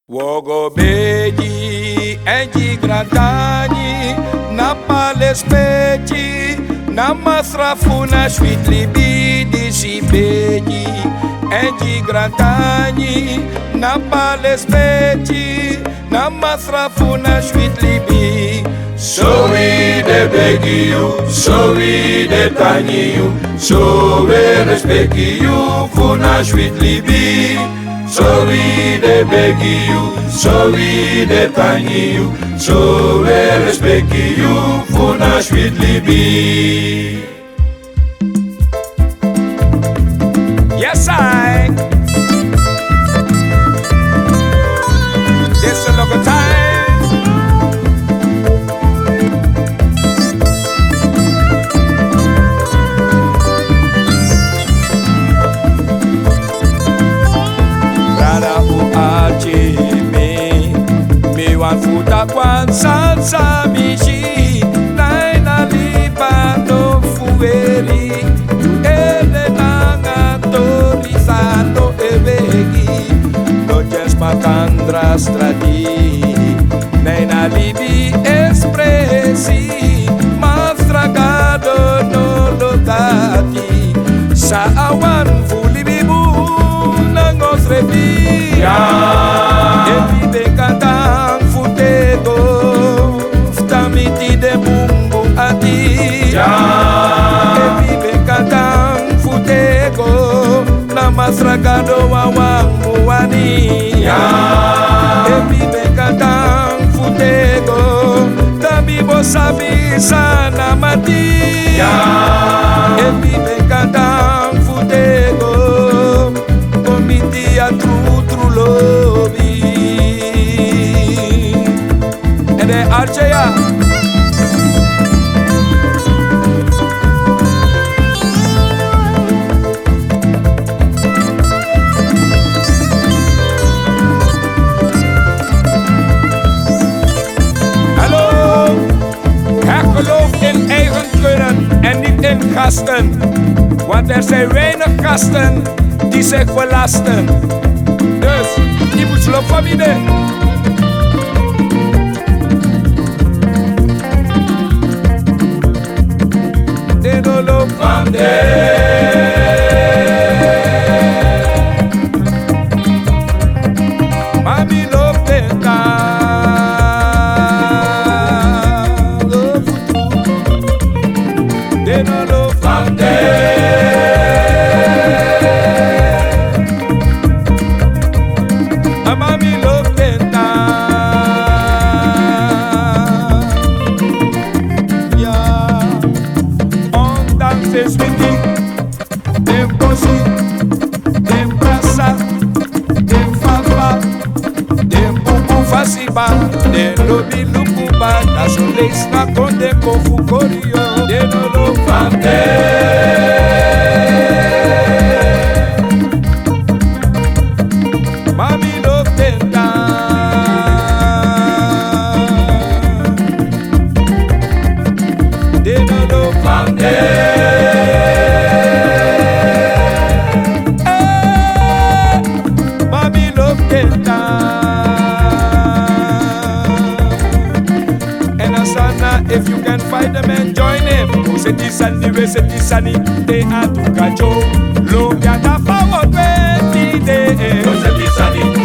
Wogo beji enji grantani na palespeti na masrafuna sweet libidi si beji enji grantani na palespeti na masrafuna sweet libi. So we de beg you, so we de thank you, so we respect you for na sweet libi. So we de beg you, so we de thank you, so we respect you for na sweet libi. Yes, I. This a long time. Futa kwan salsa mishi naina lipa no fueri ele nanga torizando evegi no jes macandra stradi naina libi espressi mastragado no lotati sa awan fuli bibu nangos repi evi de kantang de bumbu ati ebi bekatang futego na masragado wawang muani ebi bekatang futego tabi bosabi sana mati ebi bekatang futego komiti a tru lobi ede archeya. In eigen kunnen en niet in gasten, want er zijn weinig gasten die zich belasten. Dus, die moet je lopen binnen. De lolo van mami loopt in de lobi lukuba na soleis na konde kofu korio de lolo fante mami lo tenta de lolo fante mami lo tenta. If you can find them and join him, Setisani, Setisani, they are to cacho. Look at the power 20 days.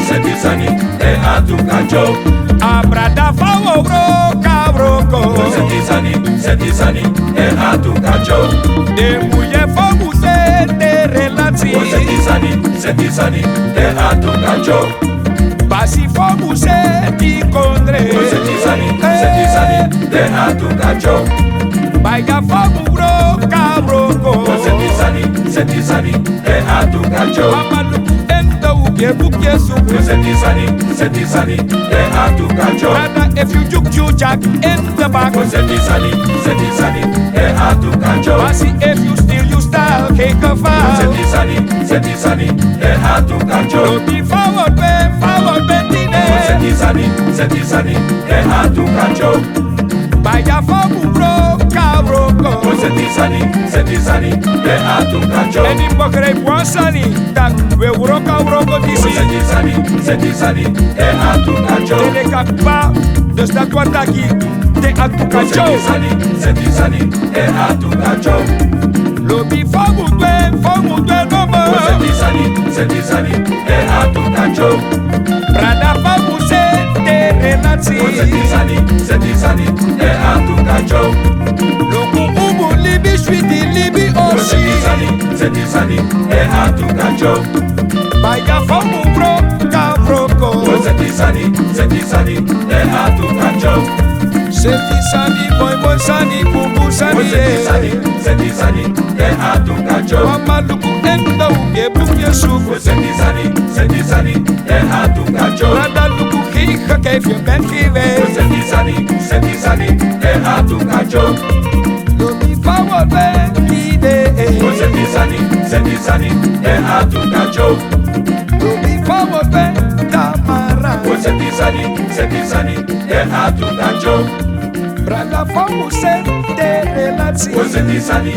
Setisani, they are to cacho. Abrada power broco. Setisani, they are to cacho. De muye fomuse de relati. Setisani, they are to cacho. Basi fomuse di condre. Setisani, de atu cacho. Baiga famu broco. Setisani, de atu cacho. Mama luku endo buke suku. Setisani, de atu cacho. Brother, if you juke jack in the back. Setisani, de atu cacho. Basi, if you steal you style, cake a foul. Setisani, de atu cacho. Don't be forward, Betine. Setisani, de atu cacho. Vaya famu broco. Setisani, de e atukacho. Eni mbokre bwansani, tak we uroko disi. Sedisani, e atukacho. Tele kakpa, de statua taki, te atukacho. Sedisani, e atukacho. Lobi famudwe nomo. Sedisani, e atukacho. Brada famuse te relati. Sedisani, e atukacho. Loku umu libi shwiti libi oshi. Sedisani, e atukacho. Baya famu bro kavroko. Sedisani, e atukacho. Sedisani boy sani bubu sani. Sedisani, e atukacho. Mama luku enda uge buke sufu. Sedisani, e atukacho. Rada luku kika kefye benkive. Sedisani, e atukacho. Lobi fawo benkide. Sedisani, e atukacho. Lobi fawo benkamara. Sedisani, e atukacho. Brada famu se te relati. Sedisani,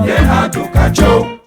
e atukacho.